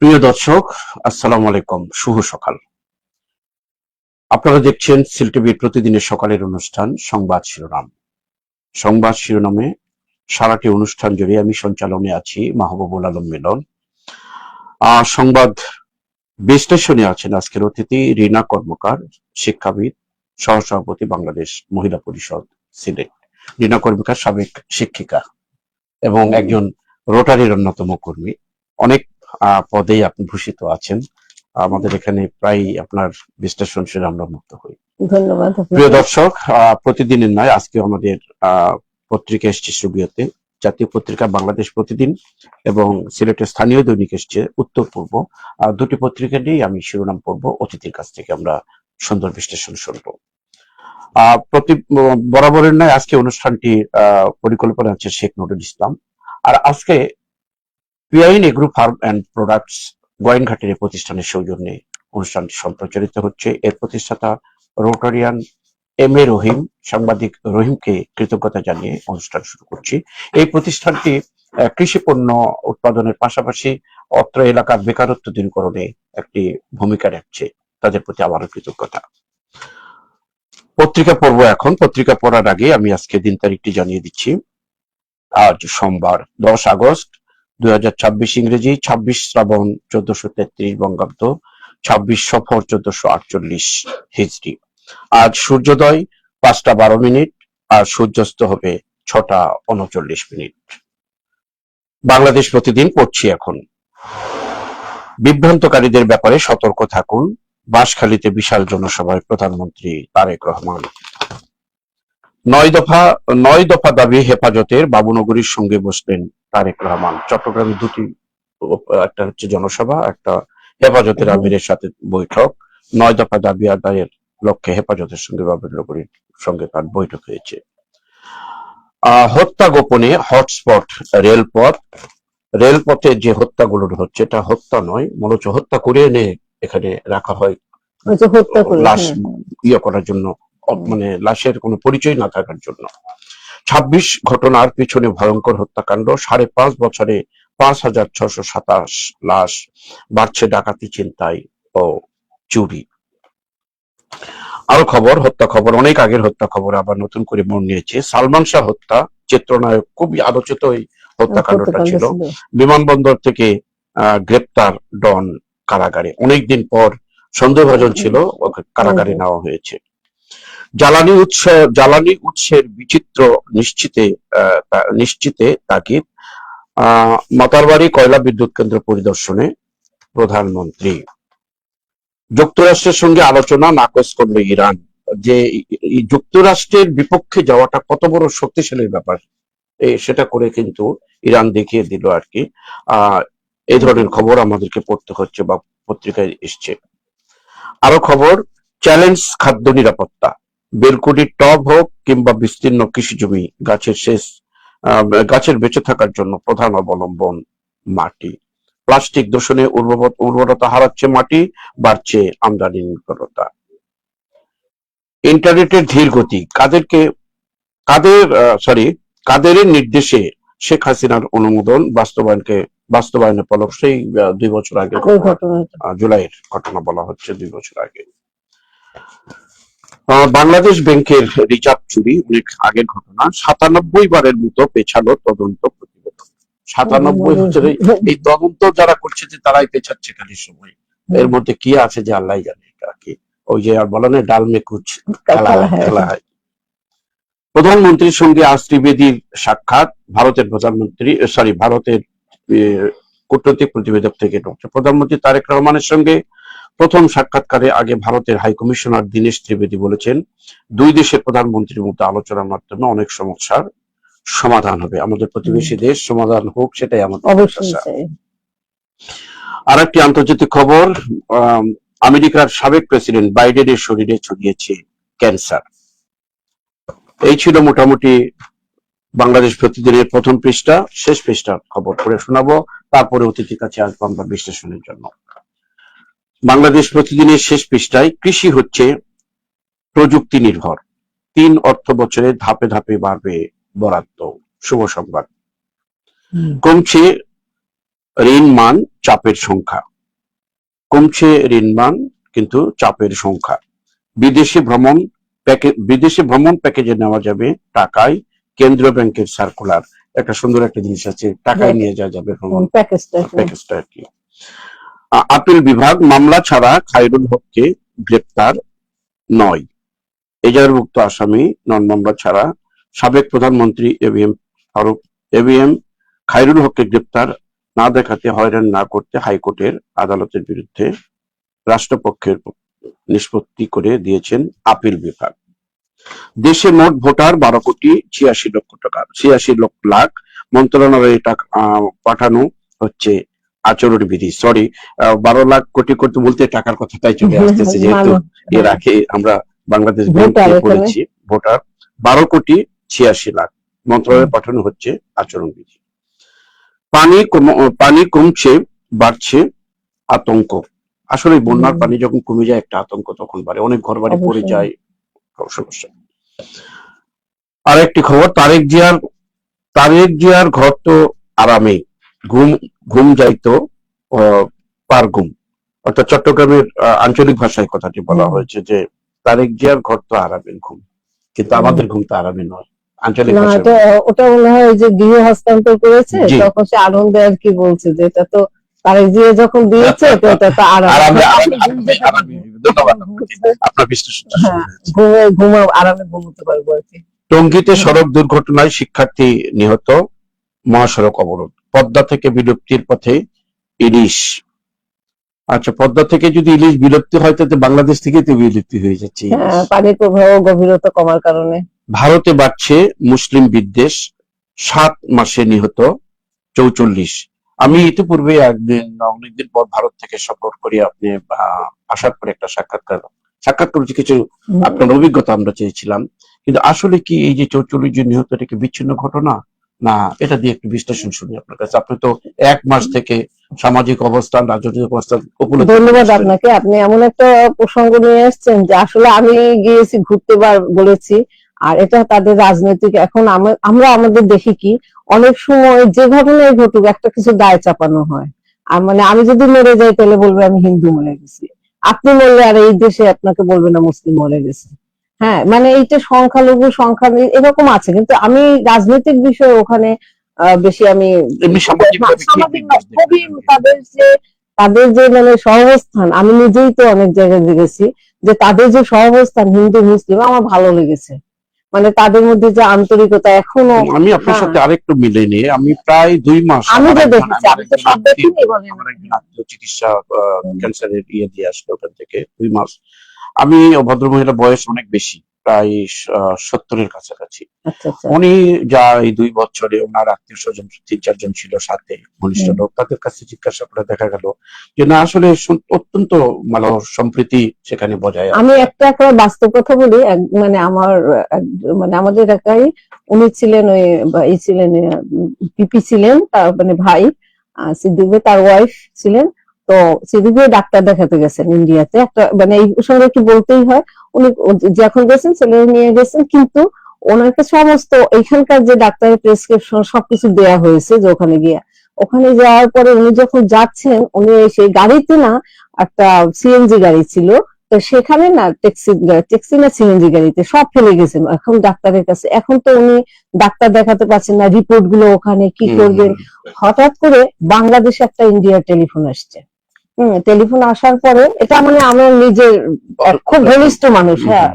প্রিয় দর্শক, আসসালামু আলাইকুম, শুভ সকাল। আপনারা দেখছেন সিল টিভির প্রতিদিনের সকালের অনুষ্ঠান সংবাদ শিরোনাম। সংবাদ শিরোনামে সারাটি অনুষ্ঠান জুড়ে আমি সঞ্চালনে আছি মাহবুবুল আলম মিলন। সংবাদ বিশ্লেষণে আছেন আজকের অতিথি রীনা কর্মকার, শিক্ষাবিদ, সহসভাপতি বাংলাদেশ মহিলা পরিষদ সিলেট। রীনা কর্মকার সাবেক শিক্ষিকা এবং একজন রোটারির অন্যতম কর্মী। অনেক পদেই আপনি ভূষিত আছেন। আমাদের এখানে প্রায় আপনার বিশ্লেষণ শুনে আমরা মুক্ত হই। ধন্যবাদ। প্রিয় দর্শক, প্রতিদিনের নয়, আজকে আমাদের পত্রিকা এসছে স্টুডিওতে। জাতীয় পত্রিকা বাংলাদেশ প্রতিদিন এবং সিলেটের স্থানীয় দৈনিক এসছে উত্তর পূর্ব। দুটি পত্রিকা নিয়েই আমি শিরোনাম পড়ব, অতিথির কাছ থেকে আমরা সুন্দর বিশ্লেষণ শুনবো। বরাবরের নয়, আজকে অনুষ্ঠানটি পরিকল্পনা হচ্ছে শেখ নুরুল ইসলাম। আর আজকে পিআইন এগ্রো ফার্ম অ্যান্ড প্রোডাক্টস গোয়েনঘাটের প্রতিষ্ঠানের সৌজন্যে অনুষ্ঠানটি সম্প্রচারিত হচ্ছে। এর প্রতিষ্ঠাতা রোটারিয়ান এম এ রহিম, সাংবাদিক রহিমকে কৃতজ্ঞতা জানিয়ে অনুষ্ঠান শুরু করছি। এই প্রতিষ্ঠানটি কৃষি পণ্য উৎপাদনের পাশাপাশি অত্র এলাকার বেকারত্ব দূরীকরণে একটি ভূমিকা রাখছে। তাদের প্রতি আবারও কৃতজ্ঞতা। পত্রিকা পড়ব এখন। পত্রিকা পড়ার আগে আমি আজকে দিন তারিখটি জানিয়ে দিচ্ছি। আজ সোমবার 10 আগস্ট 2026 ইংরেজি, 26 শ্রাবণ 1433 বঙ্গাব্দ, 26 সফর 1448 হিজরি। আজ সূর্যোদয় 5টা 12 মিনিট আর সূর্যাস্ত হবে 6টা 39 মিনিট। বাংলাদেশ প্রতিদিন পড়ছি এখন। বিভ্রান্তকারীদের ব্যাপারে সতর্ক থাকুন, বাঁশখালীতে বিশাল জনসভায় প্রধানমন্ত্রী তারেক রহমান। 9 দফা দাবি হেফাজতের, বাবুনগরীর সঙ্গে বসবেন তারেক রহমান। চট্টগ্রামে দুটি, একটা হচ্ছে জনসভা, একটা হেফাজতের আমিরের সাথে বৈঠক। 9 দফা দাবি আদায়ের লক্ষ্যে হেফাজতের সঙ্গে বাবুনগরীর সঙ্গে তার বৈঠক হয়েছে। হত্যা গোপনে হটস্পট রেলপথ। রেলপথে যে হত্যাগুলো হচ্ছে এটা হত্যা নয়, মূলত হত্যা করে এনে এখানে রাখা হয় লাশ করার জন্য, মানে লাশের কোনো পরিচয় না থাকার জন্য। 26 ঘটনার পিছনে ভয়ঙ্কর হত্যাকাণ্ড। 5.5 বছরে 5,627 লাশ। বাড়ছে ডাকাতি, ছিনতাই ও চুরি। আরো খবর, হত্যা খবর, অনেক আগের হত্যা খবর আবার নতুন করে মন নিয়েছে। সালমান শাহ হত্যা চিত্রনায়ক, খুবই আলোচিত এই হত্যাকাণ্ডটা ছিল। বিমানবন্দর থেকে গ্রেপ্তার ডন কারাগারে, অনেকদিন পর সন্দেহভাজন ছিল, কারাগারে নেওয়া হয়েছে। জ্বালানি উৎসের বিচিত্র নিশ্চিতে তাগিদ। মাতারবাড়ি কয়লা বিদ্যুৎ কেন্দ্র পরিদর্শনে প্রধানমন্ত্রী। যুক্তরাষ্ট্রের সঙ্গে আলোচনা নাকচ করলো ইরান। যে যুক্তরাষ্ট্রের বিপক্ষে যাওয়াটা কত বড় শক্তিশালী ব্যাপার, সেটা করে কিন্তু ইরান দেখিয়ে দিল আর কি। এই ধরনের খবর আমাদেরকে পড়তে হচ্ছে বা পত্রিকায় এসছে। আরো খবর, চ্যালেঞ্জ খাদ্য নিরাপত্তা। বেলকুনির টব হোক কিংবা বিস্তীর্ণ কৃষি জমি, গাছের বেঁচে থাকার জন্য প্রধান অবলম্বন মাটি। প্লাস্টিক দূষণে উর্বরতা হারাচ্ছে মাটি, বাড়ছে আমদানি নির্ভরতা। ইন্টারনেটের ধীর গতি। কাদেরের নির্দেশে শেখ হাসিনার অনুমোদন বাস্তবায়নের পলক। সেই 2 বছর আগে, জুলাইয়ের ঘটনা বলা হচ্ছে, 2 বছর আগে। বাংলাদেশ ব্যাংকের রিজার্ভ চুরি, অনেক আগের ঘটনা। 97 বারের মতো পেছালো তদন্ত প্রতিবেদন। 97 বছরে এই তদন্ত যারা করছে যে তারাই পেছাচ্ছে খালি সময়। এর মধ্যে কি আছে যে আল্লাহ জানে। কি ওই যে আর বলা নেই, ডাল মে কুচ খেলা হয়। প্রধানমন্ত্রীর সঙ্গে আজ ত্রিবেদীর সাক্ষাৎ। ভারতের কূটনৈতিক প্রতিবেদক থেকে প্রধানমন্ত্রী তারেক রহমানের সঙ্গে প্রথম সাক্ষাৎকারে আগে ভারতের হাই কমিশনার দীনেশ ত্রিবেদী বলেছেন, দুই দেশের প্রধানমন্ত্রীর মধ্যে আলোচনার মাধ্যমে অনেক সমস্যার সমাধান হবে। আমাদের প্রতিবেশী দেশ সমাধান হোক, সেটাই আমাদের প্রত্যাশা। আর একটি আন্তর্জাতিক খবর, আমেরিকার সাবেক প্রেসিডেন্ট বাইডেনের শরীরে ছড়িয়েছে ক্যান্সার। এই ছিল মোটামুটি বাংলাদেশ প্রতিদিনের প্রথম পৃষ্ঠা। শেষ পৃষ্ঠার খবর পড়ে শোনাবো, তারপরে অতিথির কাছে আসবো আমরা বিশ্লেষণের জন্য। বাংলাদেশ প্রতিদিনের শেষ পৃষ্ঠায়, কৃষি হচ্ছে প্রযুক্তি নির্ভর, 3 অর্থ বছরে ধাপে ধাপে বাড়বে বরাদ্দ। শুভ সংবাদ। কমছে ঋণ মান চাপের সংখ্যা। কমছে ঋণমান, কিন্তু চাপের সংখ্যা। বিদেশে ভ্রমণ প্যাকেজে নেওয়া যাবে টাকায়, কেন্দ্রীয় ব্যাংকের সার্কুলার। একটা সুন্দর একটা জিনিস আছে, টাকায় নিয়ে যাওয়া যাবে ভ্রমণ প্যাকেজটা আর কি। আপিল বিভাগ মামলা ছাড়া খায়রুল হককে গ্রেপ্তার নয়। এজাহারভুক্ত আসামি নন মামলা ছাড়া সাবেক প্রধানমন্ত্রী এবিএম খায়রুল হককে গ্রেপ্তার না দেখাতে, হয়রানি না করতে হাইকোর্টের আদালতের বিরুদ্ধে রাষ্ট্রপক্ষের নিষ্পত্তি করে দিয়েছেন আপিল বিভাগ। দেশে মোট ভোটার 12,86,00,000। মন্ত্রণালয়ে পাঠানো হচ্ছে আচরণ বিধি। 12 লাখ কোটি কোটি বলতে টাকার কথাটাই চলে আসতেছে, যেহেতু এর আগে আমরা বাংলাদেশ ব্যাংকে পড়েছি। ভোটার 12,86,00,000। মন্ত্রণালয়ে পাঠানো হচ্ছে আচরণ বিধি। পানি কমছে, বাড়ছে আতঙ্ক। আসলে বন্যার পানি যখন কমে যায় একটা আতঙ্ক তখন বাড়ে, অনেক ঘর বাড়ি পড়ে যায়, সমস্যা। আরেকটি খবর, তারেক জিয়ার ঘর তো আরামে, ঘুম যাইতো পার ঘুম। অর্থাৎ চট্টগ্রামের আঞ্চলিক ভাষায় কথাটি বলা হয়েছে যে তারেক জিয়ার ঘর তো আরামের ঘুম, কিন্তু আমাদের ঘুম তো আরামে নয়। আঞ্চলিক ভাষায় ওটা মনে হয় যে গৃহ হস্তান্তর করেছে, তখন সে আনন্দে আর কি বলছে যে এটা তো তারেক জিয়া যখন দিয়েছে তো এটা তো আরামে। ধন্যবাদ, আপনার বিশ্লেষণ। আরামে ঘুমোতে পারবো আর কি। টঙ্গীতে সড়ক দুর্ঘটনায় শিক্ষার্থী নিহত, মহাসড়ক অবরোধ। পদ্মা থেকে বিলুপ্তির পথে ইলিশ। আচ্ছা, পদ্মা থেকে যদি ইলিশ বিলুপ্তি হয় তাতে বাংলাদেশ থেকে তো বিলুপ্তি হয়ে যাচ্ছে। পানির প্রবাহ গভীরতা কমার কারণে। ভারতে বাড়ছে মুসলিম বিদ্বেষ, 7 মাসে নিহত 44। আমি ইতিপূর্বে অনেকদিন পর ভারত থেকে সফর করি, আপনি আসার পরে একটা সাক্ষাৎ করেছি, কিছু আপনার অভিজ্ঞতা আমরা চেয়েছিলাম। কিন্তু আসলে কি এই যে 44 জন নিহত, এটা কি বিচ্ছিন্ন ঘটনা, না এটা দিয়ে একটু বিশ্লেষণ শুনি আপনার কাছে। আপনি তো 1 মাস থেকে সামাজিক অবস্থান, রাজনৈতিক অবস্থান। ধন্যবাদ আপনাকে, আপনি এমন একটা প্রসঙ্গ নিয়ে আসছেন যে আসলে আমি গিয়েছি ঘুরতে বলেছি, আর এটা তাদের রাজনৈতিক। এখন আমরা আমাদের দেখি কি অনেক সময় যে ঘটনাই ঘটুক একটা কিছু দায় চাপানো হয়। আর মানে আমি যদি মরে যাই তাহলে বলবে আমি হিন্দু মরে গেছি, আপনি মরলে আর এই দেশে আপনাকে বলবে না মুসলিম মরে গেছে। হ্যাঁ, মানে এইটা সংখ্যালঘু সংখ্যা এরকম আছে, কিন্তু আমি রাজনৈতিক বিষয়ে ওখানে বেশি আমি তাদের যে মানে সহাবস্থান, আমি নিজেই তো অনেক জায়গায় দেখেছি যে তাদের যে সহাবস্থান হিন্দু মুসলিম আমার ভালো লেগেছে। মানে তাদের মধ্যে যে আন্তরিকতা এখনো। আমি আপনার সাথে আরেকটু মিলে নিয়ে, আমি প্রায় 2 মাস আমি যে দেখেছি, আমি তো সব দেখিনি, চিকিৎসা ক্যান্সারের দিয়ে আসলো ওখান থেকে 2 মাস। আমি ভদ্রমহিলা বয়স অনেক বেশি, প্রায় 70-এর কাছাকাছি। উনি যা এই 2 বছরে ওনার আত্মীয় স্বজন 3-4 জন ছিল সাথে, ঘনিষ্ঠ লোক, তাদের কাছে জিজ্ঞাসা করে দেখা গেল যে না আসলে অত্যন্ত মানে সম্প্রীতি সেখানে বজায়। আমি একটা বাস্তব কথা বলি, মানে আমাদের এলাকায় উনি ছিলেন পিপি ছিলেন, তার মানে ভাই সিদ্দিক ভাই, তার ওয়াইফ ছিলেন। তো সিদ্দিক ভাই ডাক্তার দেখাতে গেছেন ইন্ডিয়াতে, একটা মানে এই সঙ্গে একটু বলতেই হয়, উনি যখন গেছেন ছেলে নিয়ে গেছেন, কিন্তু ওনাকে সমস্ত এখানকার যে ডাক্তারের প্রেসক্রিপশন সবকিছু দেয়া হয়েছে, যে ওখানে যাওয়ার পরে উনি যখন যাচ্ছেন, উনি সেই গাড়িতে না একটা সিএনজি গাড়ি ছিল, তো সেখানে না ট্যাক্সি না সিএনজি গাড়িতে সব ফেলে গেছেন এখন ডাক্তারের কাছে। এখন তো উনি ডাক্তার দেখাতে পারছেন না, রিপোর্ট গুলো ওখানে কি করবেন। হঠাৎ করে বাংলাদেশে একটা ইন্ডিয়ার টেলিফোন আসছে। টেলিফোন আসার পরে, এটা মানে আমার নিজের খুব ঘনিষ্ঠ মানুষ, হ্যাঁ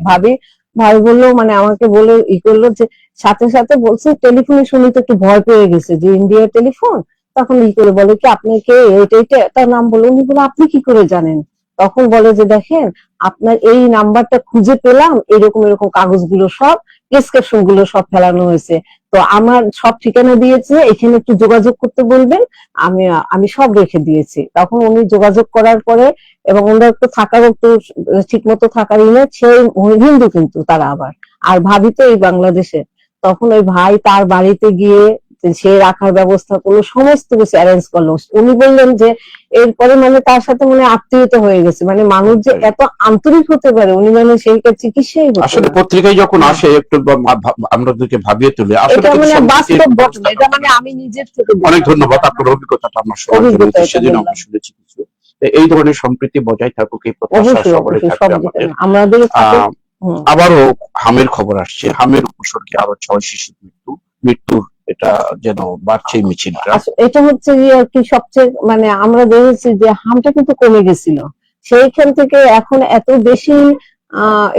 ভাই বললো, মানে আমাকে বলে করলো যে সাথে সাথে বলছে, টেলিফোনে শুনে তো একটু ভয় পেয়ে গেছে যে ইন্ডিয়ার টেলিফোন। তখন করে বলে কি আপনি কে, এইটা তার নাম বলে। উনি বলে আপনি কি করে জানেন? তখন বলে যে দেখেন আপনার এই নাম্বারটা খুঁজে পেলাম, এরকম এরকম কাগজগুলো সব, প্রেসক্রিপশন গুলো সব ফেলানো হয়েছে, তো আমার সব ঠিকানা দিয়েছে, এখানে একটু যোগাযোগ করতে বলবেন, আমি সব রেখে দিয়েছি। তখন উনি যোগাযোগ করার পরে, এবং ওনার একটু থাকার একটু ঠিক মতো থাকার ইনে, সেই হিন্দু কিন্তু তারা আবার, আর ভাবি তো এই বাংলাদেশে। তখন ওই ভাই তার বাড়িতে গিয়ে সে রাখার ব্যবস্থা করলো, সমস্ত কিছু অ্যারেঞ্জ করলো। উনি বললেন যে এরপরে মানে তার সাথে মানে আত্মীয়তা হয়ে গেছে, মানে মানুষ যে এত আন্তরিক হতে পারে, উনি মানে সেইটা চিকিৎসাই আসলে পত্রিকায় যখন আসে একটু আমাদেরকে ভাবিয়ে তুলে। আসলে মানে বাস্তব ঘটনা, এটা মানে আমি নিজের থেকে। অনেক ধন্যবাদ, আপনার অভিজ্ঞতাটা আমার শোনার জন্য, সেদিন আমরা শুনেছি কিছু। এই ধরনের সম্প্রীতি বজায় থাকুক, এই প্রত্যাশা অবশ্যই সকলে অবশ্যই থাকবে সব দিকে আমাদের। আমাদের আহ হুম। আবারও হামের খবর আসছে, হামের উপসর্গে আরো 6 শিশুর মৃত্যুর এটা যেন বাড়ছে মিছিলটা। এটা হচ্ছে গিয়ে আর কি সবচেয়ে মানে আমরা দেখেছি যে হামটা কিন্তু কমে গেছিল, সেইখান থেকে এখন এত বেশি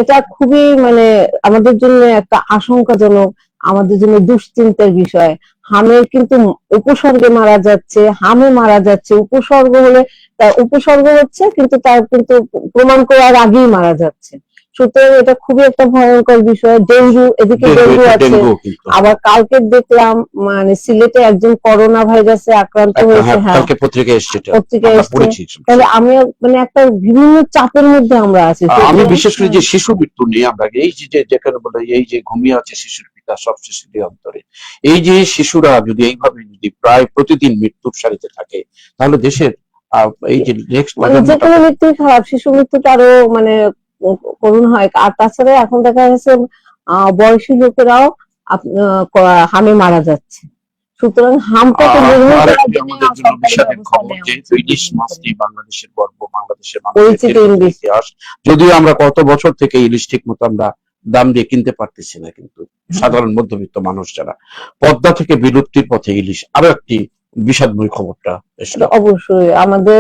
এটা খুবই মানে আমাদের জন্য একটা আশঙ্কাজনক, আমাদের জন্য দুশ্চিন্তার বিষয়। হামের কিন্তু উপসর্গে মারা যাচ্ছে, হামে মারা যাচ্ছে, উপসর্গ হলে তার উপসর্গ হচ্ছে কিন্তু তার কিন্তু প্রমাণ করার আগেই মারা যাচ্ছে। সুতরাং এটা খুবই একটা ভয়ঙ্কর বিষয়। ডেঙ্গু, এদিকে ডেঙ্গু আছে। ডেঙ্গু কিন্তু আবার কালকে দেখলাম মানে সিলেটে একজন করোনা ভাইরাসে আক্রান্ত হয়েছে। হ্যাঁ, কালকে পত্রিকায় এসেছে, পত্রিকায় আমরা এসছে। পড়েছি। তাহলে আমি মানে একটা বিভিন্ন চাপের মধ্যে আমরা আছি। আমি বিশেষ করে যে শিশু মৃত্যু নিয়ে আমরা এই যে যেখানে বলে এই যে ঘুমিয়ে আছে শিশুর পিতা সব শিশুদের অন্তরে, এই যে শিশুরা যদি এইভাবে যদি প্রায় প্রতিদিন মৃত্যুর সারিতে থাকে, তাহলে দেশের এই যে নেক্সট মানে যে কোনো মৃত্যুই খারাপ, শিশু মৃত্যুটা আরো মানে করুণ হয়। আর তাছাড়া এখন দেখা যাচ্ছে বয়সী লোকেরাও হামে মারা যাচ্ছে। সুতরাং হামটাকে নির্মূল করার জন্য আমাদের জন্য সরকারি বিষাদের ব্যবস্থা খবর নেওয়া যে উচিত। ইলিশ মাছটি বাংলাদেশের গর্ব, বাংলাদেশের মানুষের পরিচিত দীর্ঘদিনের ইলিশ। ইতিহাস। যদিও আমরা কত বছর থেকে ইলিশ ঠিক মতো আমরা দাম দিয়ে কিনতে পারতেছি না, কিন্তু সাধারণ মধ্যবিত্ত মানুষ যারা, পদ্মা থেকে বিলুপ্তির পথে ইলিশ, আরো একটি বিষাদময় খবরটা এসলো। অবশ্যই আমাদের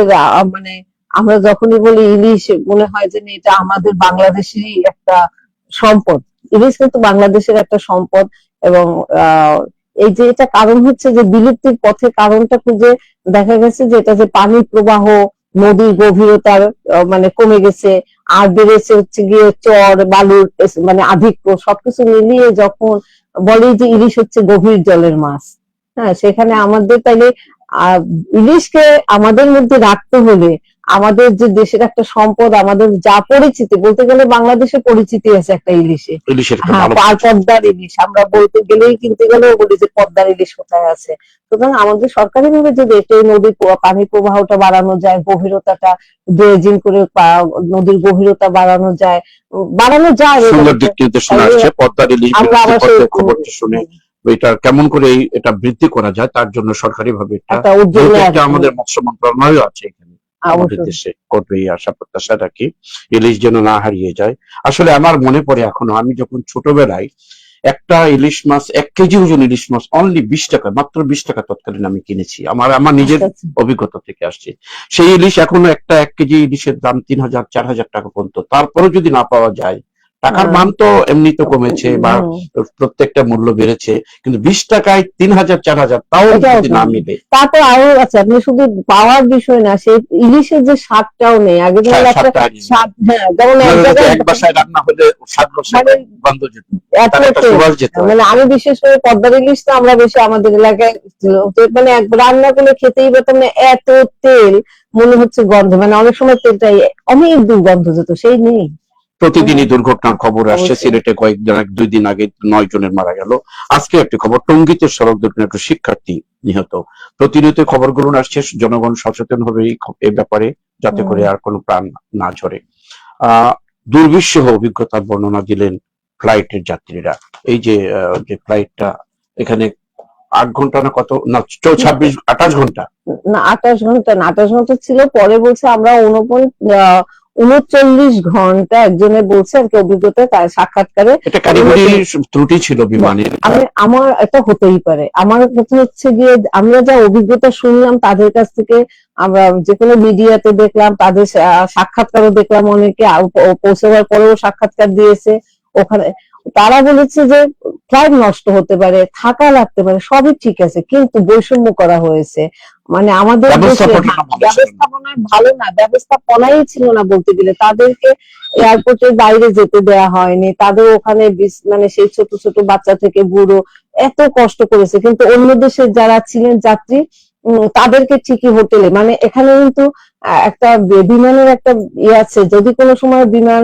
মানে আমরা যখনই বলি ইলিশ মনে হয় যে এটা আমাদের বাংলাদেশেরই একটা সম্পদ। ইলিশ কিন্তু বাংলাদেশের একটা সম্পদ। এবং এই যে এটা কারণ হচ্ছে যে বিলুপ্তির পথে কারণটা খুঁজে দেখা গেছে যে এটা যে পানির প্রবাহ, নদীর গভীরতার মানে কমে গেছে, আর বেড়েছে হচ্ছে গিয়ে চর বালুর মানে আধিক্য, সবকিছু মিলিয়ে যখন বলে যে ইলিশ হচ্ছে গভীর জলের মাছ। হ্যাঁ, সেখানে আমাদের তাইলে ইলিশকে আমাদের মধ্যে রাখতে হলে আমাদের যে দেশের একটা সম্পদ, আমাদের যা পরিচিতি, বলতে গেলে বাংলাদেশের পরিচিতি আছে একটা ইলিশে। হ্যাঁ, আর পদ্মার ইলিশ আমরা বলতে গেলেই কিনতে গেলেও বলি যে পদ্মার ইলিশ কোথায় আছে। সুতরাং আমাদের সরকারি ভাবে যদি এই নদীর পানির প্রবাহটা বাড়ানো যায়, গভীরতাটা ড্রেজিং করে নদীর গভীরতা বাড়ানো যায় সুন্দর দিক নির্দেশনা আসছে। পদ্মার ইলিশ আমরা আবার খবরটা শুনে এটা কেমন করে এটা বৃদ্ধি করা যায় তার জন্য সরকারি ভাবে একটা আমাদের মৎস্য মন্ত্রণালয় আছে এখানে, আমাদের দেশে করবে এই আশা প্রত্যাশা রাখি, ইলিশ যেন না হারিয়ে যায়। আসলে আমার মনে পড়ে এখনো, আমি যখন ছোটবেলায় একটা ইলিশ মাছ 1 কেজি ওজন ইলিশ মাছ অনলি 20 টাকা, মাত্র 20 টাকা তৎকালীন আমি কিনেছি। আমার নিজের অভিজ্ঞতা থেকে আসছে। সেই ইলিশ এখনো একটা 1 কেজি ইলিশের দাম 3000 4000 টাকা পর্যন্ত। তারপরে যদি না পাওয়া যায়, টাকার মান তো এমনি তো কমেছে বা প্রত্যেকটা মূল্য বেড়েছে, কিন্তু 20 টাকায় 3000 4000 তাও যদি না মিলে। তারপর আরো আছে, আপনি শুধু পাওয়ার বিষয় না, সেই ইলিশের যে স্বাদটাও নেই। আগে যেমন একটা স্বাদ, হ্যাঁ, যেমন এক বাসায় রান্না হলে স্বাদ বন্ধ যেত, মানে আমি বিশেষ করে পদ্মার ইলিশটা আমরা বেশি আমাদের এলাকায় মানে রান্না করলে খেতেই পেতাম না, এত তেল মনে হচ্ছে গন্ধ, মানে অনেক সময় তেলটাই অনেক দুর্গন্ধ যেত, সেই নেই। প্রতিদিনই দুর্ঘটনার খবর আসছে। সিলেটে কয়েকজন 2 দিন আগে 9 জনের মারা গেল। আজকে একটি খবর, টঙ্গীতে সড়ক দুর্ঘটনায় একটা শিক্ষার্থী নিহত। প্রতিনিয়ত খবরগুলো আসছে, জনগণ সচেতন হবে এই ব্যাপারে, যাতে করে আর কোনো প্রাণ না ঝরে। দুর্বিষহ অভিজ্ঞতার বর্ণনা দিলেন ফ্লাইটের যাত্রীরা। এই যে ফ্লাইটটা এখানে 8 ঘন্টা না কত না 28 ঘন্টা না 28 ঘন্টা না 28 ঘন্টা ছিল, পরে বলছে আমরা 39 ঘন্টা একজনে বলছে আর কি অভিজ্ঞতা, তার সাক্ষাৎকারে। এটা কারিগরি ত্রুটি ছিল বিমানের। আমার এটা হতেই পারে। আমার কথা হচ্ছে গিয়ে আমরা যা অভিজ্ঞতা শুনলাম তাদের কাছ থেকে, আমরা যে কোনো মিডিয়াতে দেখলাম, তাদের সাক্ষাৎকারও দেখলাম, অনেকে পৌঁছাবার পরেও সাক্ষাৎকার দিয়েছে ওখানে। তারা বলেছে যে ফ্লাইট নষ্ট হতে পারে, থাকা লাগতে পারে, সবই ঠিক আছে, কিন্তু বৈষম্য করা হয়েছে। মানে আমাদের ব্যবস্থাপনা ভালো না, ব্যবস্থাপনাই ছিল না বলতে গেলে। তাদেরকে এয়ারপোর্টের বাইরে যেতে দেওয়া হয়নি, তাদের ওখানে মানে সেই ছোট ছোট বাচ্চা থেকে বুড়ো এত কষ্ট করেছে, কিন্তু অন্য দেশের যারা ছিলেন যাত্রী তাদেরকে ঠিকই হোটেলে, মানে এখানে কিন্তু একটা বিমানের একটা ইয়ে আছে, যদি কোনো সময় বিমান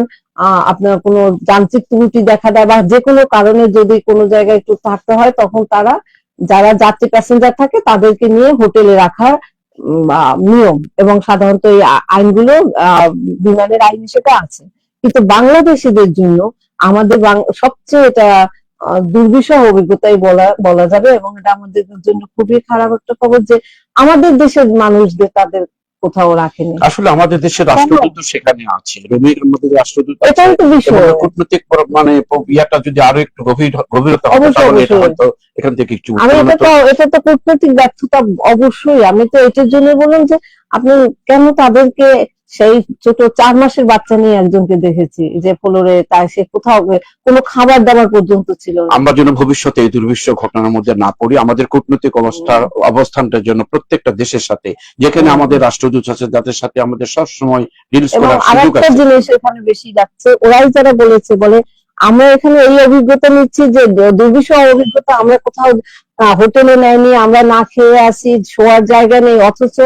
আপনার কোনো যান্ত্রিক ত্রুটি দেখা দেয় বা যে কোনো কারণে যদি কোনো জায়গায় একটু থাকতে হয়, তখন তারা যারা যাত্রী প্যাসেঞ্জার থাকে তাদেরকে নিয়ে হোটেলে রাখার নিয়ম এবং সাধারণত এই আইনগুলো বিমানের আইন হিসেবে আছে। কিন্তু বাংলাদেশিদের জন্য আমাদের সবচেয়ে এটা দুর্বিষহ অভিজ্ঞতাই বলা যাবে, এবং এটা আমাদের জন্য খুবই খারাপ একটা খবর যে আমাদের দেশের মানুষদের তাদের কোথাও রাখেনি। আসলে আমাদের দেশের রাষ্ট্রদূত সেখানে আছে, রোমের মধ্যে রাষ্ট্রদূত আছে, এটাই তো এবং বিষয়। কূটনৈতিক মানে ইয়াটা যদি আরো একটু গভীরতা হতো, অবশ্যই তাহলে এটা অবশ্যই হয়তো এখান থেকে একটু আমি উত্তরণ হতো। এটা তো কূটনৈতিক ব্যর্থতা অবশ্যই। আমি তো এটার জন্য বললাম যে আপনি কেন তাদেরকে, সেই ছোট 4 মাসের বাচ্চা নিয়ে একজনকে দেখেছি যে ফ্লোরে, তার সে কোথাও কোনো খাবার দাবার পর্যন্ত ছিল না। আমরা যেন ভবিষ্যতে এই দুর্বিষহ ঘটনার মধ্যে না পড়ি, আমাদের কূটনৈতিক অবস্থানটার জন্য প্রত্যেকটা দেশের সাথে, যেখানে আমাদের রাষ্ট্রদূত আছে, যাদের সাথে আমাদের সবসময় ডিলস এবং করার সুযোগ আরেকটা আছে। জিনিস এখানে বেশি লাগছে, ওরাই যারা বলেছে, বলে আমরা এখানে এই অভিজ্ঞতা নিচ্ছি যে দুর্বিষহ অভিজ্ঞতা, আমরা কোথাও হোটেলে নেয়নি, আমরা না খেয়ে আসি, শোয়ার জায়গা নেই, অথচ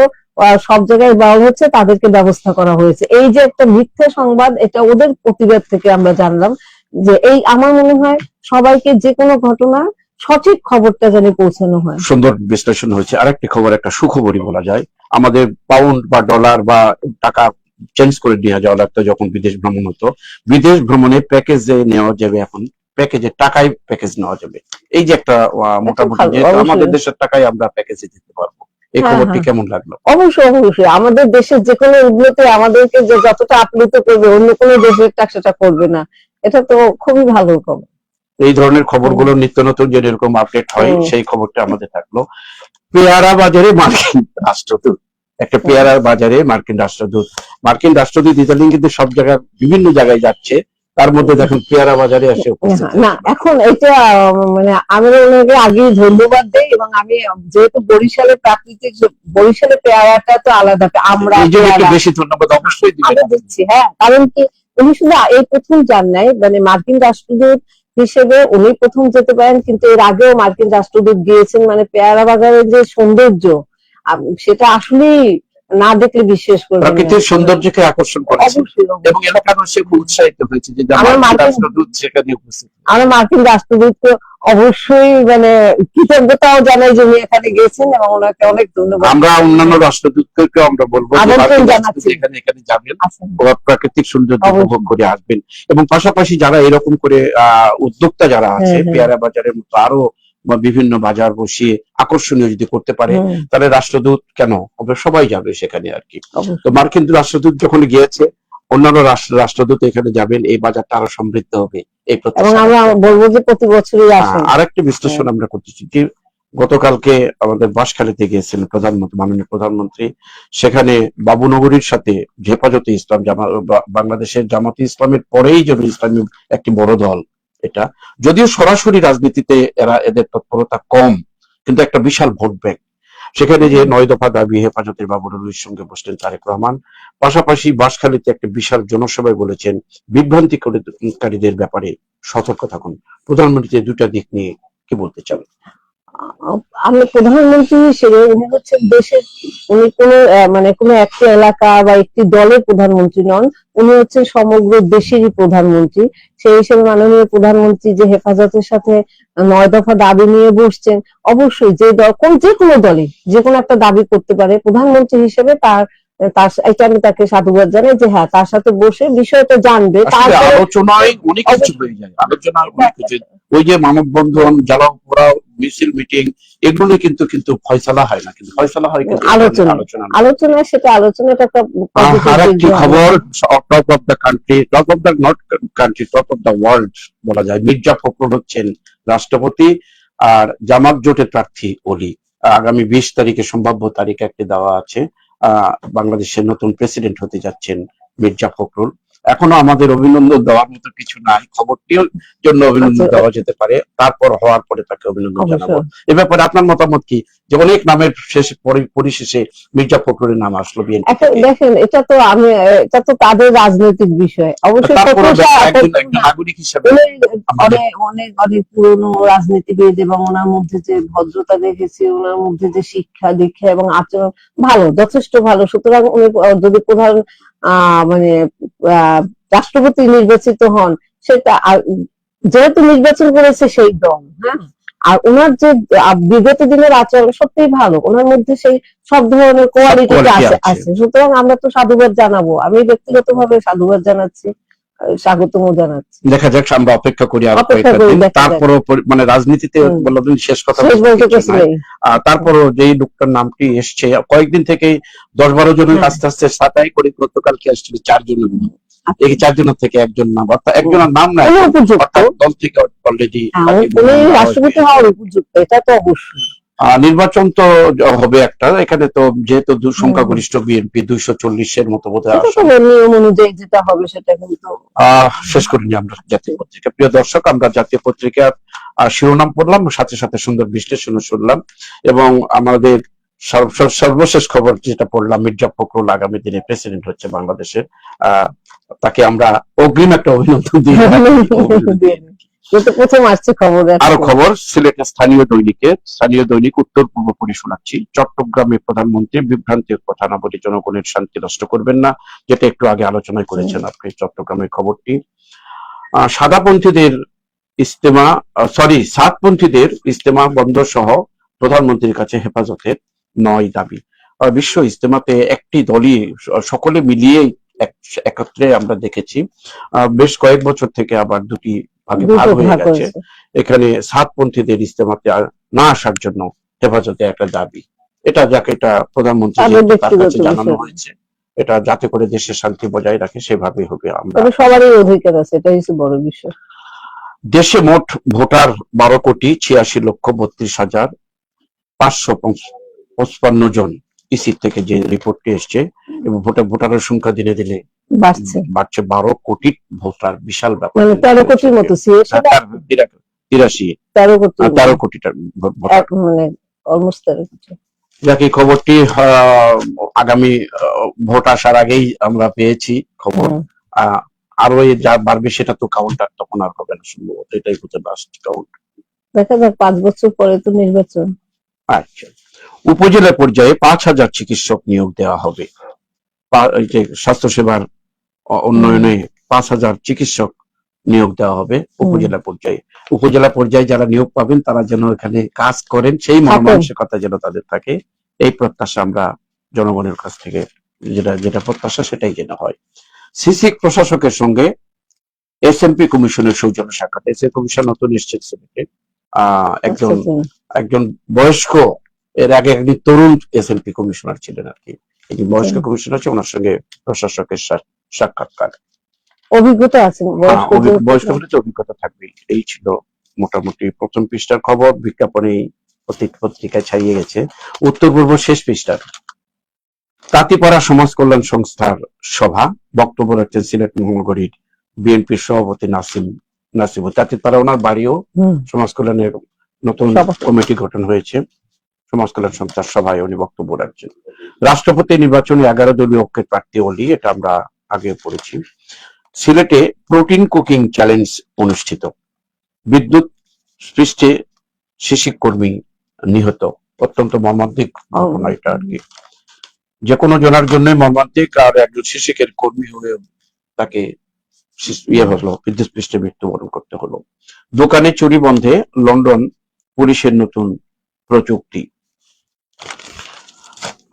সব জায়গায় বলা হচ্ছে তাদেরকে ব্যবস্থা করা হয়েছে। এই যে একটা মিথ্যে সংবাদ, এটা ওদের প্রতিবাদ থেকে আমরা জানলাম যে এই, আমার মনে হয় সবাইকে যে কোনো ঘটনা সঠিক খবরটা যেন পৌঁছানো হয়। সুন্দর বিশ্লেষণ হয়েছে। আরেকটি খবর, একটা সুখবরই বলা যায়, আমাদের পাউন্ড বা ডলার বা টাকা চেঞ্জ করে নেওয়া যাওয়া লাগতো যখন বিদেশ ভ্রমণ হতো, বিদেশ ভ্রমণে প্যাকেজে নেওয়া যাবে, এখন প্যাকেজে টাকায় প্যাকেজ নেওয়া যাবে। এই যে একটা মোটামুটি, যেহেতু আমাদের দেশের টাকায় আমরা প্যাকেজে দিতে পারবো, এই খবরটি কেমন লাগলো? অবশ্যই অবশ্যই, আমাদের দেশের যে কোনো উন্নতি আমাদেরকে যে যতটা আপ্লুত করবে, অন্য কোনো দেশের সেটা করবে না। এটা তো খুবই ভালো খবর। এই ধরনের খবরগুলো নিত্য নতুন যে এরকম আপডেট হয়, সেই খবরটা আমাদের থাকলো। পেয়ারা বাজারে মার্কিন রাষ্ট্রদূত, একটা পেয়ারার বাজারে মার্কিন রাষ্ট্রদূত ইতালি কিন্তু সব জায়গায় বিভিন্ন জায়গায় যাচ্ছে, তার মধ্যে দেখুন পেয়ারা বাজারে এসে উপস্থিত না, এখন এটা মানে আমি ওনাকে আগে ধন্যবাদ দেই, এবং আমি যেহেতু বরিশালের প্রাকৃতিক, বরিশালের পেয়ারাটা তো আলাদা, আমরা বেশি ধন্যবাদ অবশ্যই দিচ্ছি। হ্যাঁ, কারণ কি, উনি শুধু এই প্রথম যান নাই, মানে মার্কিন রাষ্ট্রদূত হিসেবে উনি প্রথম যেতে পারেন, কিন্তু এর আগেও মার্কিন রাষ্ট্রদূত গিয়েছেন। মানে পেয়ারা বাজারের যে সৌন্দর্য, সেটা আসলেই না দেখলে বিশ্বাস করবেন না। প্রাকৃতিক সৌন্দর্যকে আকর্ষণ করেছে, এবং এলাকার মানুষ উৎসাহিত হয়েছে যে রাষ্ট্রদূত সেখানে উপস্থিত। আমরা মার্কিন রাষ্ট্রদূতকে অবশ্যই মানে কৃতজ্ঞতাও জানাই যে উনি এখানে গেছেন, এবং ওনাকে অনেক ধন্যবাদ। আমরা অন্যান্য রাষ্ট্রদূতকে আমরা বলবো যে এখানে যাবেন, প্রাকৃতিক সৌন্দর্য উপভোগ করে আসবেন, এবং পাশাপাশি যারা এরকম করে উদ্যোক্তা যারা আছে, পেয়ারা বাজারের মতো আরো বিভিন্ন বাজার বসিয়ে আকর্ষণীয় যদি করতে পারে, তাহলে রাষ্ট্রদূত কেন, সবাই যাবে সেখানে আর কি। তো মার্কিন রাষ্ট্রদূত যখন গিয়েছে, অন্যান্য রাষ্ট্রদূত এখানে যাবেন, এই বাজারটা আরো সমৃদ্ধ হবে, এই এবং আমরা বলবো যে প্রতি বছরই আসে। আরেকটি বিশ্লেষণ আমরা করতেছি যে গতকালকে আমাদের বাঁশখালীতে গিয়েছেন মাননীয় প্রধানমন্ত্রী, সেখানে বাবুনগরীর সাথে হেফাজতে ইসলাম, বাংলাদেশের জামাতে ইসলামের পরেই যেন ইসলামী একটি বড় দল, এটা যদিও সরাসরি রাজনীতিতে এদের তৎপরতা কম, কিন্তু একটা বিশাল ভোট ব্যাংক। সেখানে যে 9 দফা দাবি হেফাজতের বাবুনগরীর সঙ্গে বসলেন তারেক রহমান, পাশাপাশি বাঁশখালীতে একটা বিশাল জনসভায় বলেছেন বিভ্রান্তিকারীদের ব্যাপারে সতর্ক থাকুন। প্রধানমন্ত্রী দুটা দিক নিয়ে কি বলতে চান? আমি প্রধানমন্ত্রী হিসেবে, উনি হচ্ছেন দেশের, উনি কোনো মানে কোনো একটা এলাকা বা একটি দলের প্রধানমন্ত্রী নন, উনি হচ্ছেন সমগ্র দেশেরই প্রধানমন্ত্রী। সেই হিসেবে মাননীয় প্রধানমন্ত্রী যে হেফাজতের সাথে 9 দফা দাবি নিয়ে বসছেন, অবশ্যই যে কোনো দলে যে কোনো একটা দাবি করতে পারে, প্রধানমন্ত্রী হিসেবে এটা আমি তাকে সাধুবাদ জানাই যে হ্যাঁ, তার সাথে বসে বিষয়টা জানবে। আলোচনায় অনেক কিছু হয়ে যায়, আলোচনায় অনেক কিছু, ওই যে মানববন্ধন, জ্বালাও পোড়াও, মিছিল, মিটিং, এগুলো কিন্তু ফয়সালা হয় না, কিন্তু ফয়সালা হয় কিন্তু আলোচনা। সেটা আলোচনাটা একটা আরেকটি খবর, top of the country, top of the not country, top of the world বলা যায়, মির্জা ফখরুল হচ্ছেন রাষ্ট্রপতি, আর জামাত জোটের প্রার্থী অলি। আগামী 20 তারিখে সম্ভাব্য তারিখ একটি দেওয়া আছে, বাংলাদেশের নতুন প্রেসিডেন্ট হতে যাচ্ছেন মির্জা ফখরুল। এখনো আমাদের অভিনন্দন দেওয়ার মতো কিছু নাই, খবরটির জন্য অভিনন্দন দেওয়া যেতে পারে, তারপর হওয়ার পরে তাকে অভিনন্দন জানাবো। এ ব্যাপারে আপনার মতামত কি, যে অনেক নামের পরিশেষে মির্জা ফখরুলের নাম আসলো বিএনপি? দেখেন, এটা তো তাদের রাজনৈতিক বিষয়, অবশ্যই নাগরিক হিসেবে অনেক পুরনো রাজনীতিবিদ, এবং ওনার মধ্যে যে ভদ্রতা দেখেছি, ওনার মধ্যে যে শিক্ষা দীক্ষা এবং আচরণ ভালো, যথেষ্ট ভালো। সুতরাং উনি যদি প্রধান মানে রাষ্ট্রপতি নির্বাচিত হন, সেটা যেহেতু নির্বাচন করেছে সেই দল, হ্যাঁ, আর ওনার যে বিগত দিনের আচরণ সত্যিই ভালো, ওনার মধ্যে সেই সব ধরনের কোয়ালিটি আছে। সুতরাং আমরা তো সাধুবাদ জানাবো, আমি ব্যক্তিগতভাবে সাধুবাদ জানাচ্ছি স্বাগতম জানাচ্ছি। দেখা যাক, আমরা অপেক্ষা করি আরো অপেক্ষা কয়েকটা করি, দিন। দেখা যাক। তারপরও মানে রাজনীতিতে বললেন শেষ কথা শেষ বলতে বলতে কিছু কিছু নাই। নেই। তারপরও যেই লোকটার নামটি এসছে কয়েকদিন থেকে 10-12 জনের হ্যাঁ। আস্তে আস্তে সাতাই করে গতকালকে আসছিল 4 জনের নাম। এই 4 জনের থেকে একজন নাম, অর্থাৎ একজনের নাম নাই, উনি উপযুক্ত। অর্থাৎ দল থেকে অলরেডি উনি রাষ্ট্রপতি হওয়ার উপযুক্ত, এটা তো অবশ্যই। নির্বাচন তো হবে একটা, এখানে তো যেহেতু সংখ্যাগরিষ্ঠ বিএনপি 240-এর মতো বোধহয় এটা তো আসন। নিয়ম অনুযায়ী যেটা হবে সেটা কিন্তু শেষ করিনি আমরা জাতীয় পত্রিকা। প্রিয় দর্শক, আমরা জাতীয় পত্রিকার শিরোনাম পড়লাম, সাথে সাথে সুন্দর বিশ্লেষণ শুনলাম, এবং আমাদের সর্বশেষ খবর যেটা পড়লাম, মির্জা ফখরুল আগামী দিনে প্রেসিডেন্ট হচ্ছে বাংলাদেশের। তাকে আমরা অগ্রিম একটা অভিনন্দন দিই। যেহেতু প্রথম আসছে খবর। আরো খবর, সিলেটের স্থানীয় দৈনিক উত্তর পূর্ব পড়ে শোনাচ্ছি। চট্টগ্রামে প্রধানমন্ত্রী বিভ্রান্তির কথা না বলে জনগণের শান্তি নষ্ট করবেন না, যেটা একটু আগে আলোচনা করেছেন আপনি চট্টগ্রামের খবরটি। সাতপন্থীদের ইস্তেমা বন্ধ সহ প্রধানমন্ত্রীর কাছে হেফাজতের 9 দাবি। বিশ্ব ইস্তেমাতে একটি দলই সকলে মিলিয়ে একত্রে আমরা দেখেছি, বেশ কয়েক বছর থেকে আবার দুটি ভাগে ভাগ হয়ে গেছে। এখানে সাতপন্থীদের ইস্তেমাতে না আসার জন্য হেফাজতে একটা দাবি, এটা প্রধানমন্ত্রী তার কাছে জানানো হয়েছে, এটা যাতে করে দেশের শান্তি বজায় রাখে সেভাবে হবে। আমরা সবারই অধিকার আছে, এটাই হচ্ছে বড় বিষয়। দেশে মোট ভোটার 12,86,555 জন, ইসি থেকে যে রিপোর্টটি এসছে, এবং ভোটারের সংখ্যা দিনে দিনে বাড়ছে 12 কোটি ভোটার, বিশাল ব্যাপার। 13 কোটির মতো, 13 কোটিটার ভোটার, মানে অলমোস্ট 13 কোটি। যাকে খবরটি আগামী ভোট আসার আগেই আমরা পেয়েছি খবর। আরো যা বাড়বে সেটা তো কাউন্টার তখন আর হবে না সম্ভবত, এটাই হচ্ছে লাস্ট কাউন্ট। দেখা যাক, 5 বছর পরে তো নির্বাচন। আচ্ছা, উপজেলা পর্যায়ে 5,000 চিকিৎসক নিয়োগ দেওয়া হবে। স্বাস্থ্যসেবার উন্নয়নে 5,000 চিকিৎসক নিয়োগ দেওয়া হবে উপজেলা পর্যায়ে যারা নিয়োগ পাবেন তারা যেন এখানে কাজ করেন, সেই মনোমানসিকতা যেন তাদের থাকে, এই প্রত্যাশা আমরা জনগণের কাছ থেকে যেটা প্রত্যাশা সেটাই যেন হয়। সিসি প্রশাসকের সঙ্গে এসএমপি কমিশনের সৌজন্য সাক্ষাৎ। এসএমপি কমিশন নতুন এসেছে সিলেটে, একজন বয়স্ক, এর আগে একজন তরুণ এসএমপি কমিশনার ছিলেন আর কি, একজন বয়স্ক কমিশনার আছে, ওনার সঙ্গে প্রশাসকের সাক্ষাৎকার। অভিজ্ঞতা আছে, বয়স্ক অভিজ্ঞতা থাকবে। এই ছিল মোটামুটি প্রথম পৃষ্ঠার খবর। বিজ্ঞাপনে পত্রিকায় ছাড়িয়ে গেছে উত্তর পূর্ব শেষ পৃষ্ঠার। তাঁতিপাড়া সমাজ কল্যাণ সংস্থার সভা, বক্তব্য রাখছেন সিলেট মহানগরীর বিএনপির সভাপতি নাসিম। তাঁতিপাড়া ওনার বাড়িও, সমাজ কল্যাণের নতুন কমিটি গঠন হয়েছে, সমাজ কল্যাণ সংস্থার সভায় উনি বক্তব্য রাখছেন। রাষ্ট্রপতি নির্বাচনে 11 দলীয় ঐক্যের প্রার্থী অলি, এটা আমরা আগে পড়েছি। সিলেটে প্রোটিন কুকিং চ্যালেঞ্জ অনুষ্ঠিত, বিদ্যুৎ স্পৃষ্টে শিশিকর্মী নিহত। অত্যন্ত মর্মান্তিক ঘটনা এটা আর কি, যে কোনো জনের জন্য মর্মান্তিক, আর একজন শিশিকের কর্মী হয়ে তাকে বিদ্যুৎ স্পৃষ্টে মৃত্যুবরণ করতে হলো। দোকানে চুরি বন্ধে লন্ডন পুলিশের নতুন প্রযুক্তি।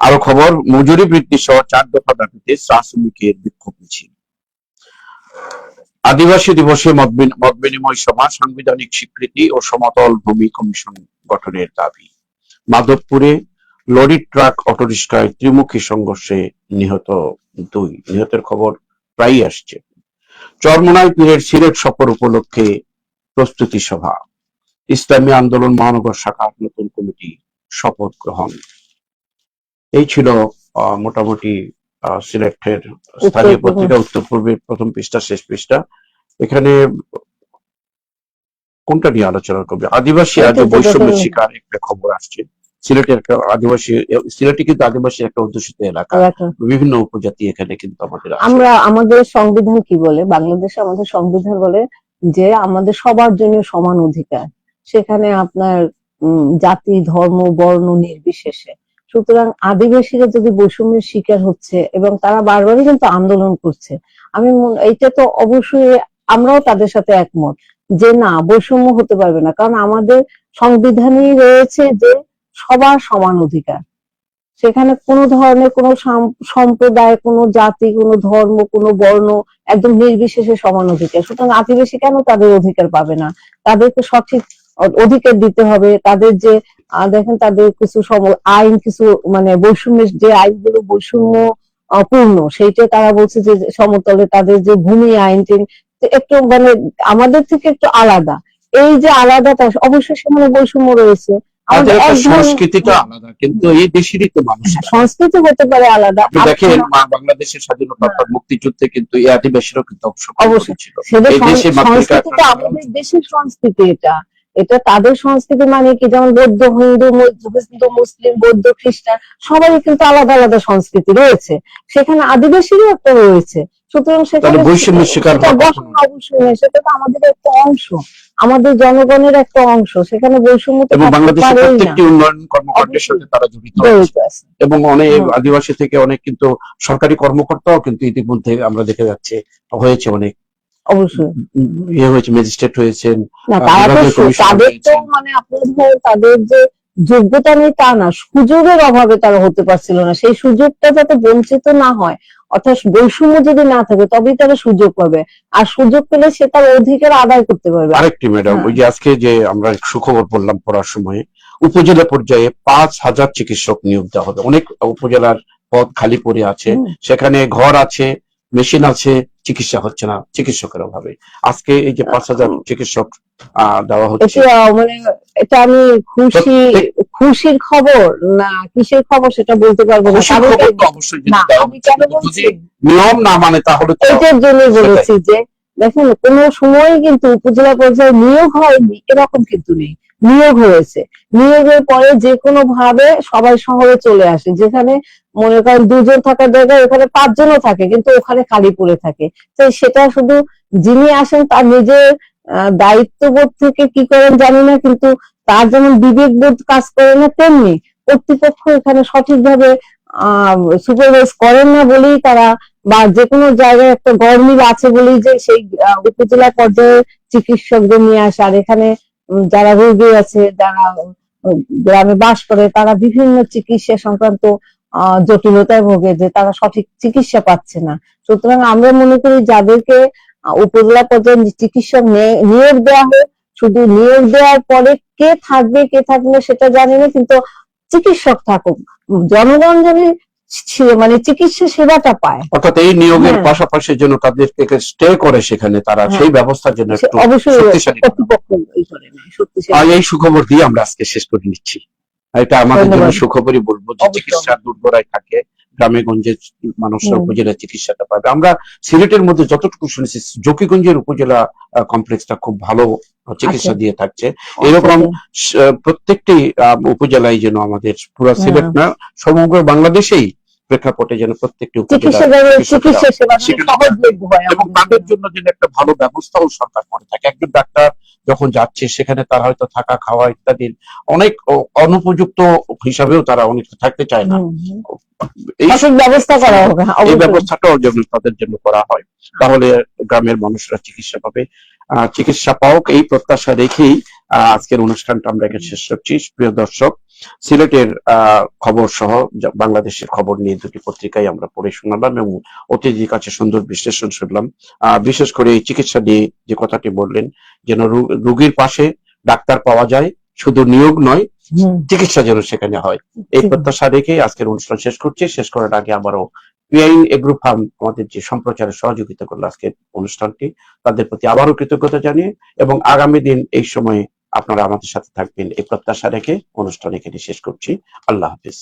আরো খবর, মজুরি বৃদ্ধি সহ 4 দফা দাবিতে চা শ্রমিকের বিক্ষোভ মিছিল। আদিবাসী দিবসে মত বিনিময় সভা, সাংবিধানিক স্বীকৃতি ও সমতল ভূমি কমিশন গঠনের দাবি। মাধবপুরে লরি ট্রাক অটোরিকশায় ত্রিমুখী সংঘর্ষে নিহত 2। নিহতের খবর প্রায়ই আসছে। চরমোনাই পীরের সিলেট সফর উপলক্ষে প্রস্তুতি সভা। ইসলামী আন্দোলন মহানগর শাখার নতুন কমিটি শপথ গ্রহণ। এই ছিল মোটামুটি সিলেটের স্থানীয় পত্রিকা উত্তর পূর্বের প্রথম পৃষ্ঠা শেষ পৃষ্ঠা। এখানে কোনটা নিয়ে আলোচনা করবে? আদিবাসী আজ বৈষম্যের শিকার একটা খবর আসছে। সিলেটের সিলেটে কিন্তু আদিবাসী একটা অধ্যুষিত এলাকা, বিভিন্ন উপজাতি এখানে কিন্তু আমাদের সংবিধান কি বলে, বাংলাদেশে আমাদের সংবিধান বলে যে আমাদের সবার জন্য সমান অধিকার, সেখানে আপনার জাতি ধর্ম বর্ণ নির্বিশেষে। সুতরাং আদিবাসীরা যদি বৈষম্যের শিকার হচ্ছে এবং তারা বারবারই কিন্তু আন্দোলন করছে, এইটা তো অবশ্যই আমরাও তাদের সাথে একমত যে না, বৈষম্য হতে পারবে না, কারণ আমাদের সংবিধানেই রয়েছে যে সবার সমান অধিকার। সেখানে কোনো ধরনের কোনো সম্প্রদায়, কোনো জাতি, কোনো ধর্ম, কোনো বর্ণ একদম নির্বিশেষে সমান অধিকার। সুতরাং আদিবাসী কেন তাদের অধিকার পাবে না? তাদেরকে সঠিক অধিকার দিতে হবে। তাদের যে দেখেন তাদের কিছু আইন, কিছু মানে বৈষম্যের যে আইনগুলো বৈষম্য পূর্ণ, সেইটা তারা বলছে যে সমতলে তাদের যে ভূমি আইন একটু মানে আমাদের থেকে একটু আলাদা। এই যে আলাদাটা, অবশ্যই সেখানে বৈষম্য রয়েছে। আমাদের তাদের এক একটা ধরনের সংস্কৃতিটা আলাদা, কিন্তু এই দেশেরই তো মানুষ। সংস্কৃতি হতে পারে আলাদা। আপনি দেখেন বাংলাদেশের স্বাধীনতা পর মুক্তিযুদ্ধে কিন্তু এই আদিবাসীরাও কিন্তু অংশগ্রহণ অবশ্যই করেছিল। সেটা এই দেশের মাতৃকা সংস্কৃতিটা আমাদের দেশের সংস্কৃতি। এটা এটা তাদের সংস্কৃতি মানে কি, যেমন বৌদ্ধ, হিন্দু, মুসলিম, বৌদ্ধ, খ্রিস্টান সবারই কিন্তু আলাদা আলাদা সংস্কৃতি রয়েছে। সেখানে আদিবাসীরও একটা রয়েছে। সুতরাং সেখানে বৈষম্যের শিকার সেটা অবশ্যই নয়, সেটা তো আমাদের একটা অংশ, আমাদের জনগণের একটা অংশ। সেখানে বৈষম্য তো এবং থাকতে বাংলাদেশের পারেই না। প্রত্যেকটি উন্নয়ন কর্মকাণ্ডের সাথে তারা জড়িত আছে। এবং অনেক আদিবাসী থেকে অনেক কিন্তু সরকারি কর্মকর্তাও কিন্তু ইতিমধ্যে আমরা দেখে যাচ্ছে হয়েছে, অনেক অবশ্যই হয়েছে, ম্যাজিস্ট্রেট হয়েছেন। না, তাদের তো মানে আপনার তাদের যে যোগ্যতা নেই তা না, সুযোগের অভাবে তারা হতে পারছিল না। সেই সুযোগটা যাতে বঞ্চিত না হয়, অর্থাৎ বৈষম্য যদি না থাকে, তবেই তারা সুযোগ পাবে। আর সুযোগ পেলে সে তার অধিকার আদায় করতে পারবে। আরেকটি ম্যাডাম, ওই যে আজকে যে আমরা সুখবর বললাম পড়ার সময়, উপজেলা পর্যায়ে 5,000 চিকিৎসক নিয়োগ দেওয়া হবে। অনেক উপজেলার পদ খালি পড়ে আছে, সেখানে ঘর আছে, মেশিন আছে, চিকিৎসা হচ্ছে না চিকিৎসকের অভাবে। আজকে এই যে 5,000 চিকিৎসক দেওয়া হচ্ছে, মানে এটা আমি খুশির খবর না কিসের খবর সেটা বলতে পারবো না। আমি কেন বলছি, নিয়ম না মানে তাহলে এটার জন্য বলেছি যে দেখেন কোন সময় কিন্তু উপজেলা পর্যায়ে নিয়োগ হয়নি এরকম কিন্তু নেই, নিয়োগ হয়েছে। নিয়োগের পরে যে কোনো ভাবে সবাই শহরে চলে আসে, যেখানে মনে করেন 2 জন থাকার জায়গায় ওখানে 5 জনও থাকে, কিন্তু ওখানে খালি পড়ে থাকে। তো সেটা শুধু যিনি আসেন তার নিজের দায়িত্ববোধ থেকে কি করেন জানি না, কিন্তু তার যেমন বিবেকবোধ কাজ করে না, তেমনি কর্তৃপক্ষ এখানে সঠিকভাবে সুপারভাইজ করেন না বলেই তারা, বা যে কোনো জায়গায় একটা গরমিল আছে বলেই যে সেই উপজেলা পর্যায়ে চিকিৎসকদের নিয়ে আসে। আর এখানে যারা রোগী আছে, যারা গ্রামে বাস করে, তারা বিভিন্ন চিকিৎসা সংক্রান্ত জটিলতায় ভোগে, যে তারা সঠিক চিকিৎসা পাচ্ছে না। সুতরাং আমরা মনে করি যাদেরকে উপজেলা পর্যায়ে চিকিৎসক নিয়োগ দেওয়া হয়, শুধু নিয়োগ দেওয়ার পরে কে থাকবে কে থাকবে সেটা জানি না, কিন্তু চিকিৎসক থাকুক, জনগণ যদি মানে চিকিৎসা সেবাটা পায়। অর্থাৎ এই নিয়োগের পাশাপাশি যেন তাদেরকে স্টে করে সেখানে, তারা সেই ব্যবস্থার জন্য অবশ্যই এই সুখবর দিয়ে আমরা আজকে শেষ করে নিচ্ছি। এটা আমাদের জন্য সুখবরই বলবো যে চিকিৎসা দূরগড়ায় থাকে, গ্রামে গঞ্জে মানুষরা উপজেলা চিকিৎসাটা পাবে। আমরা সিলেটের মধ্যে যতটুকু শুনেছি, জকিগঞ্জের উপজেলা কমপ্লেক্সটা খুব ভালো চিকিৎসা দিয়ে থাকছে। এরকম প্রত্যেকটি উপজেলায় যেন আমাদের পুরো সিলেট না সমগ্র বাংলাদেশেই প্রেক্ষাপটে যেন প্রত্যেকটি এবং তাদের জন্য যেন একটা ভালো ব্যবস্থাও সরকার করে থাকে। একজন ডাক্তার যখন যাচ্ছে সেখানে তার হয়তো থাকা খাওয়া ইত্যাদির অনেক অনুপযুক্ত হিসাবেও তারা অনেক থাকতে চায় না, এই ব্যবস্থা করা হবে, এই ব্যবস্থাটাও যেন তাদের জন্য করা হয়, তাহলে গ্রামের মানুষরা চিকিৎসা পাবে। চিকিৎসা পাওক এই প্রত্যাশা রেখেই আজকের অনুষ্ঠানটা আমরা এখানে শেষ করছি। প্রিয় দর্শক, সিলেটের খবর সহ বাংলাদেশের খবর নিয়ে 2টি পত্রিকায় আমরা পড়ে শোনালাম এবং অতিথির কাছে সুন্দর বিশ্লেষণ শুনলাম। বিশেষ করে এই চিকিৎসা নিয়ে যে কথাটি বললেন, যেন রোগীর পাশে ডাক্তার পাওয়া যায়, শুধু নিয়োগ নয়, চিকিৎসা যেন সেখানে হয়, এই প্রত্যাশা রেখে আজকের অনুষ্ঠান শেষ করছি। শেষ করার আগে আবারও পিআইন এগ্রো ফার্ম আমাদের যে সম্প্রচারে সহযোগিতা করলো আজকের অনুষ্ঠানটি, তাদের প্রতি আবারও কৃতজ্ঞতা জানিয়ে এবং আগামী দিন এই সময়ে আপনারা আমাদের সাথে থাকবেন এই প্রত্যাশা রেখে অনুষ্ঠান এখানে শেষ করছি। আল্লাহ হাফিজ।